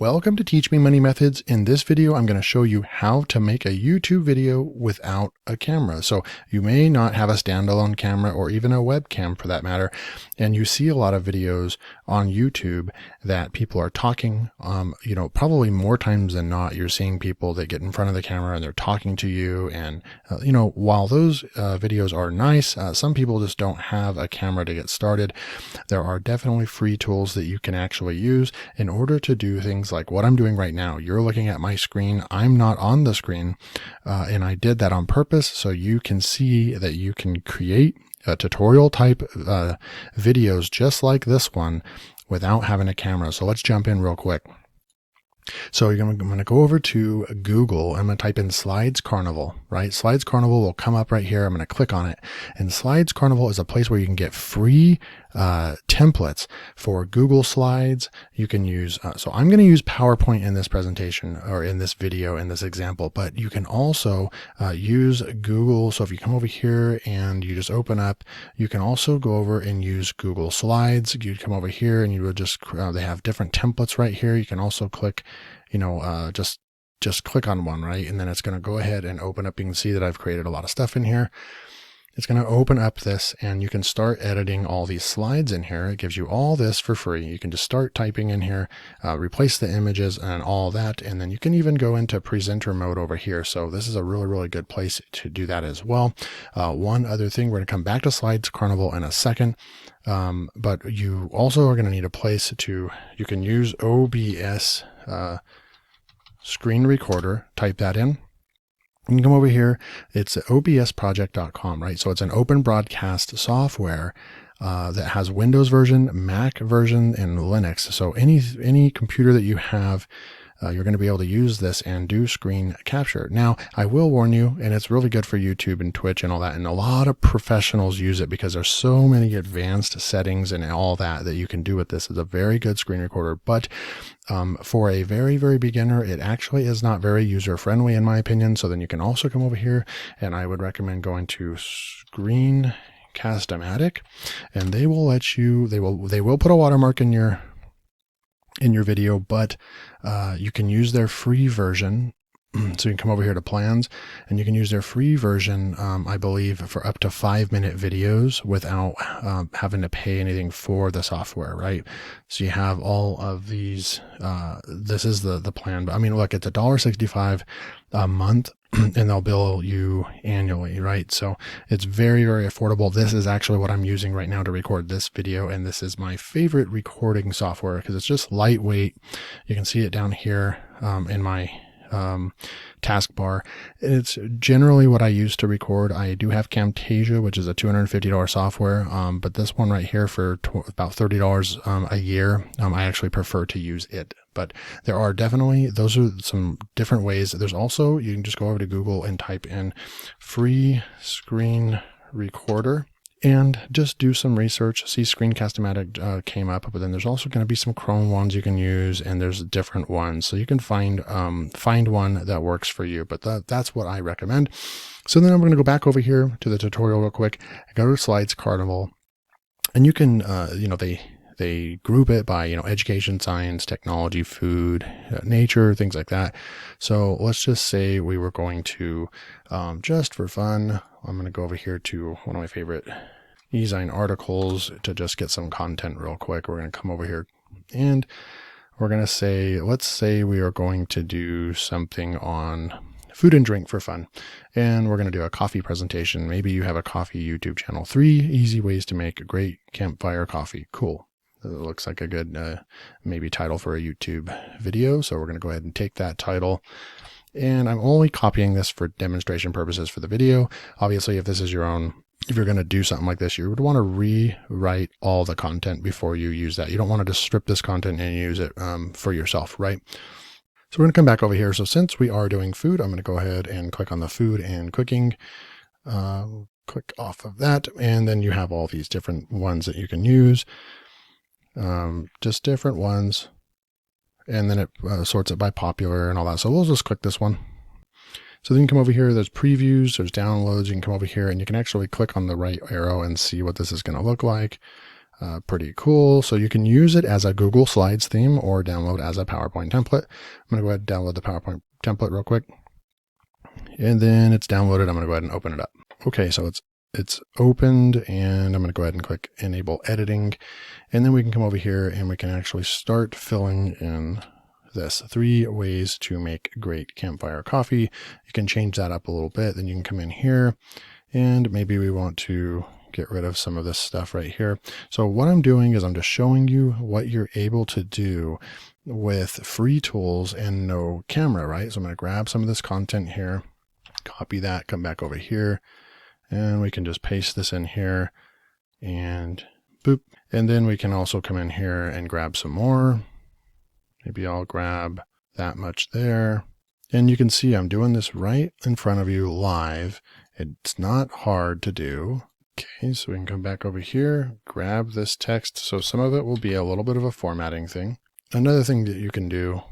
Welcome to Teach Me Money Methods. In this video, I'm going to show you how to make a YouTube video without a camera. So you may not have a standalone camera or even a webcam for that matter. And you see a lot of videos on YouTube that people are talking, probably more times than not, you're seeing people that get in front of the camera and they're talking to you. And, while those videos are nice, some people just don't have a camera to get started. There are definitely free tools that you can actually use in order to do things like what I'm doing right now. You're looking at my screen. I'm not on the screen. And I did that on purpose so you can see that you can create tutorial type videos just like this one without having a camera. So let's jump in real quick. So I'm going to go over to Google. I'm going to type in Slides Carnival, right? Slides Carnival will come up right here. I'm going to click on it. And Slides Carnival is a place where you can get free templates for Google Slides. You can use, so I'm going to use PowerPoint in this presentation or in this video, in this example, but you can also use Google. So if you come over here and you just open up, you can also go over and use Google Slides. You come over here and you would just, they have different templates right here. You can also click, just click on one, right? And then it's going to go ahead and open up. You can see that I've created a lot of stuff in here. It's going to open up this and you can start editing all these slides in here. It gives you all this for free. You can just start typing in here, replace the images and all that. And then you can even go into presenter mode over here. So this is a really, really good place to do that as well. One other thing, we're going to come back to Slides Carnival in a second. But you also are going to need a place you can use OBS screen recorder, type that in. You can come over here, it's obsproject.com, right? So it's an open broadcast software that has Windows version, Mac version, and Linux. So any computer that you have, you're going to be able to use this and do screen capture. Now, I will warn you, and it's really good for YouTube and Twitch and all that, and a lot of professionals use it because there's so many advanced settings and all that you can do with this. It's a very good screen recorder, but for a very, very beginner, it actually is not very user-friendly in my opinion. So then you can also come over here, and I would recommend going to Screencast-O-Matic, and they will let you, they will put a watermark in your video, but you can use their free version. So you can come over here to plans and you can use their free version, I believe, for up to 5-minute videos without having to pay anything for the software, right? So you have all of these, this is the plan. But I mean, look, it's $1.65 a month and they'll bill you annually, right? So it's very, very affordable. This is actually what I'm using right now to record this video. And this is my favorite recording software because it's just lightweight. You can see it down here in my taskbar. It's generally what I use to record. I do have Camtasia, which is a $250 software, but this one right here for about $30 a year, I actually prefer to use it. But there are definitely, those are some different ways. There's also, you can just go over to Google and type in free screen recorder and just do some research. See, Screencast-O-Matic came up, but then there's also going to be some Chrome ones you can use, and there's different ones. So you can find one that works for you, but that's what I recommend. So then I'm going to go back over here to the tutorial real quick. Go to Slides Carnival, and you can, they group it by, education, science, technology, food, nature, things like that. So let's just say we were going to, just for fun, I'm going to go over here to one of my favorite e-zine articles to just get some content real quick. We're going to come over here and we're going to say, let's say we are going to do something on food and drink for fun. And we're going to do a coffee presentation. Maybe you have a coffee YouTube channel. 3 easy ways to make a great campfire coffee. Cool. It looks like a good maybe title for a YouTube video. So we're going to go ahead and take that title. And I'm only copying this for demonstration purposes for the video. Obviously, if this is your own, if you're going to do something like this, you would want to rewrite all the content before you use that. You don't want to just strip this content and use it for yourself, right? So we're going to come back over here. So since we are doing food, I'm going to go ahead and click on the food and cooking. Click off of that. And then you have all these different ones that you can use. Just different ones. And then it sorts it by popular and all that. So we'll just click this one. So then you can come over here, there's previews, there's downloads. You can come over here and you can actually click on the right arrow and see what this is going to look like. Pretty cool. So you can use it as a Google Slides theme or download as a PowerPoint template. I'm going to go ahead and download the PowerPoint template real quick. And then it's downloaded. I'm going to go ahead and open it up. Okay, so it's opened, and I'm going to go ahead and click Enable Editing. And then we can come over here and we can actually start filling in this 3 ways to make great campfire coffee. You can change that up a little bit. Then you can come in here, and maybe we want to get rid of some of this stuff right here. So what I'm doing is I'm just showing you what you're able to do with free tools and no camera, right? So I'm going to grab some of this content here, copy that, come back over here, and we can just paste this in here and boop. And then we can also come in here and grab some more. Maybe I'll grab that much there. And you can see I'm doing this right in front of you live. It's not hard to do. Okay, so we can come back over here, grab this text. So some of it will be a little bit of a formatting thing. Another thing that you can do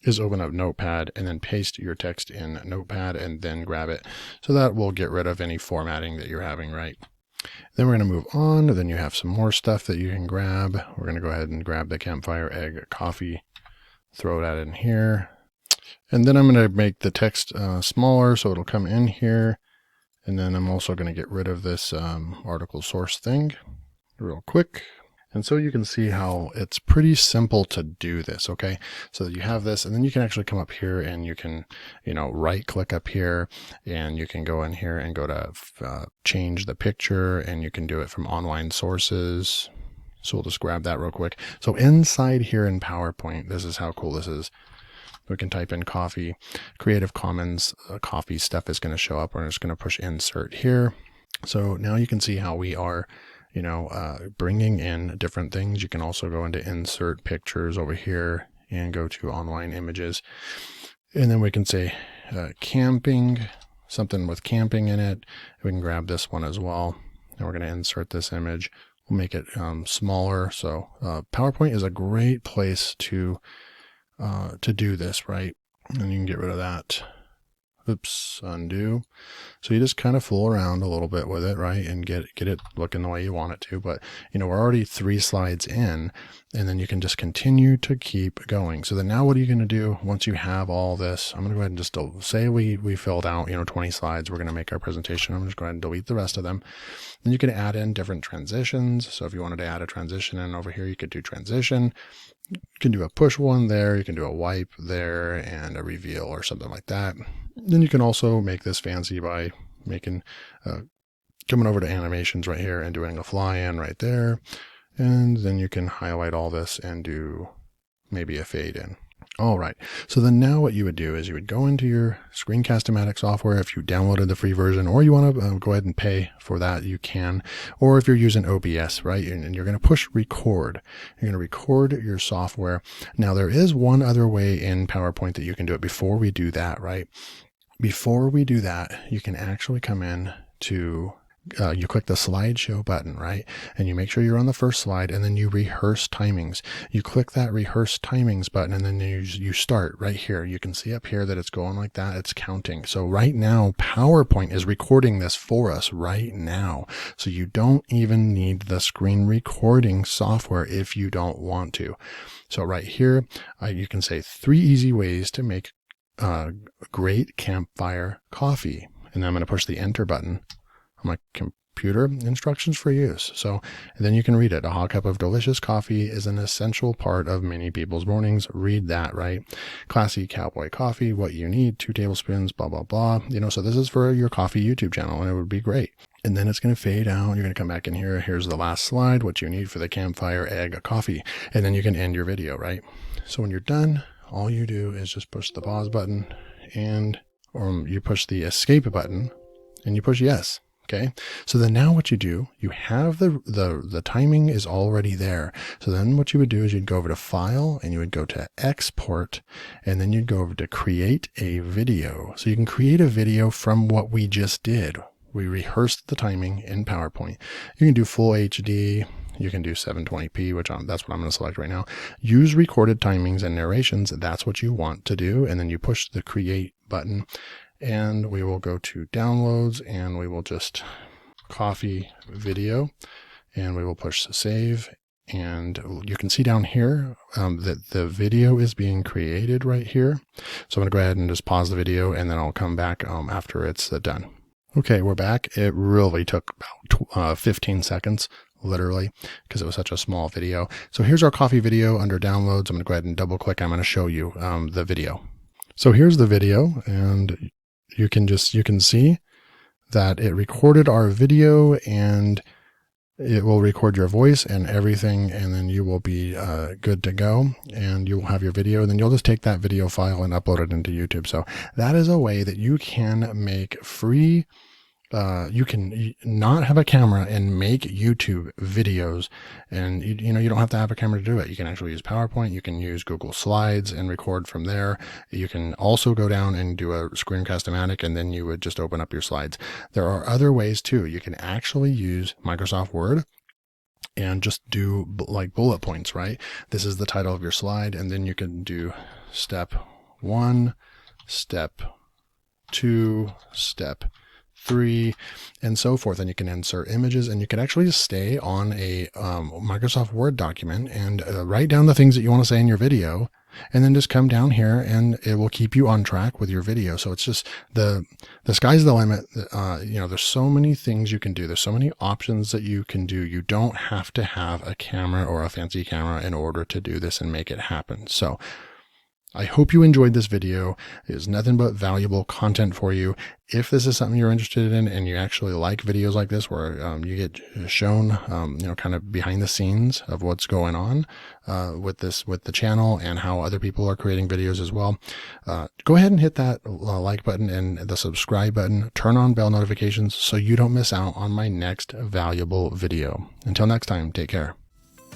is open up Notepad and then paste your text in Notepad and then grab it. So that will get rid of any formatting that you're having, right? Then we're going to move on. Then you have some more stuff that you can grab. We're going to go ahead and grab the campfire egg coffee, throw that in here. And then I'm going to make the text smaller so it'll come in here. And then I'm also going to get rid of this article source thing real quick. And so you can see how it's pretty simple to do this, okay? So you have this, and then you can actually come up here and you can, right click up here, and you can go in here and go to change the picture, and you can do it from online sources. So we'll just grab that real quick. So inside here in PowerPoint, this is how cool this is. We can type in coffee, Creative Commons coffee stuff is going to show up. We're just going to push insert here. So now you can see how we are, bringing in different things. You can also go into insert pictures over here and go to online images. And then we can say camping, something with camping in it. We can grab this one as well. And we're going to insert this image. We'll make it smaller. So PowerPoint is a great place to do this, right? And you can get rid of that. Oops, undo. So you just kind of fool around a little bit with it, right? And get it looking the way you want it to. But, we're already 3 slides in, and then you can just continue to keep going. So then now what are you going to do once you have all this? I'm going to go ahead and just say we filled out, 20 slides. We're going to make our presentation. I'm just going to delete the rest of them. Then you can add in different transitions. So if you wanted to add a transition in over here, you could do transition. You can do a push one there. You can do a wipe there and a reveal or something like that. Then you can also make this fancy by making, coming over to animations right here and doing a fly in right there. And then you can highlight all this and do maybe a fade in. All right. So then now what you would do is you would go into your Screencast-O-Matic software. If you downloaded the free version, or you want to go ahead and pay for that, you can. Or if you're using OBS, right, and you're going to push record. You're going to record your software. Now there is one other way in PowerPoint that you can do it before we do that, right? Before we do that, you can actually come in to you click the slideshow button, right? And you make sure you're on the first slide, and then you rehearse timings. You click that rehearse timings button, and then you start right here. You can see up here that it's going like that. It's counting. So right now, PowerPoint is recording this for us right now. So you don't even need the screen recording software if you don't want to. So right here, you can say 3 easy ways to make great campfire coffee. And then I'm going to push the enter button on my computer. Instructions for use. So then you can read it. A hot cup of delicious coffee is an essential part of many people's mornings. Read that, right? Classy cowboy coffee, what you need, 2 tablespoons, blah, blah, blah. So this is for your coffee YouTube channel, and it would be great. And then it's going to fade out. You're going to come back in here. Here's the last slide, what you need for the campfire egg coffee. And then you can end your video, right? So when you're done, all you do is just push the pause button, or you push the escape button, and you push yes. Okay. So then now what you do, you have the timing is already there. So then what you would do is you'd go over to File, and you would go to Export, and then you'd go over to Create a Video. So you can create a video from what we just did. We rehearsed the timing in PowerPoint. You can do full HD. You can do 720p, that's what I'm going to select right now. Use recorded timings and narrations. That's what you want to do. And then you push the Create button, and we will go to Downloads, and we will just coffee video, and we will push save. And you can see down here that the video is being created right here. So I'm going to go ahead and just pause the video, and then I'll come back after it's done. Okay, we're back. It really took about 15 seconds, literally, because it was such a small video. So here's our coffee video under downloads. I'm going to go ahead and double click. I'm going to show you the video. So here's the video, and you can see that it recorded our video, and it will record your voice and everything, and then you will be good to go, and you will have your video, and then you'll just take that video file and upload it into YouTube. So that is a way that you can make free, you can not have a camera and make YouTube videos, and you don't have to have a camera to do it. You can actually use PowerPoint, you can use Google Slides and record from there. You can also go down and do a Screencast-O-Matic, and then you would just open up your slides. There are other ways too. You can actually use Microsoft Word and just do like bullet points, right? This is the title of your slide, and then you can do step 1, step 2, step 3, and so forth. And you can insert images, and you can actually stay on a Microsoft Word document and write down the things that you want to say in your video, and then just come down here, and it will keep you on track with your video. So it's just the sky's the limit. There's so many things you can do. There's so many options that you can do. You don't have to have a camera or a fancy camera in order to do this and make it happen. So I hope you enjoyed this video. It is nothing but valuable content for you. If this is something you're interested in, and you actually like videos like this where you get shown, kind of behind the scenes of what's going on with the channel and how other people are creating videos as well, go ahead and hit that like button and the subscribe button. Turn on bell notifications so you don't miss out on my next valuable video. Until next time, take care.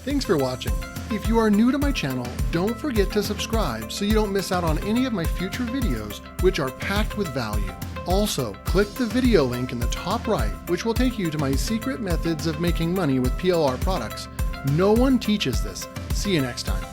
Thanks for watching. If you are new to my channel, don't forget to subscribe so you don't miss out on any of my future videos, which are packed with value. Also, click the video link in the top right, which will take you to my secret methods of making money with PLR products. No one teaches this. See you next time.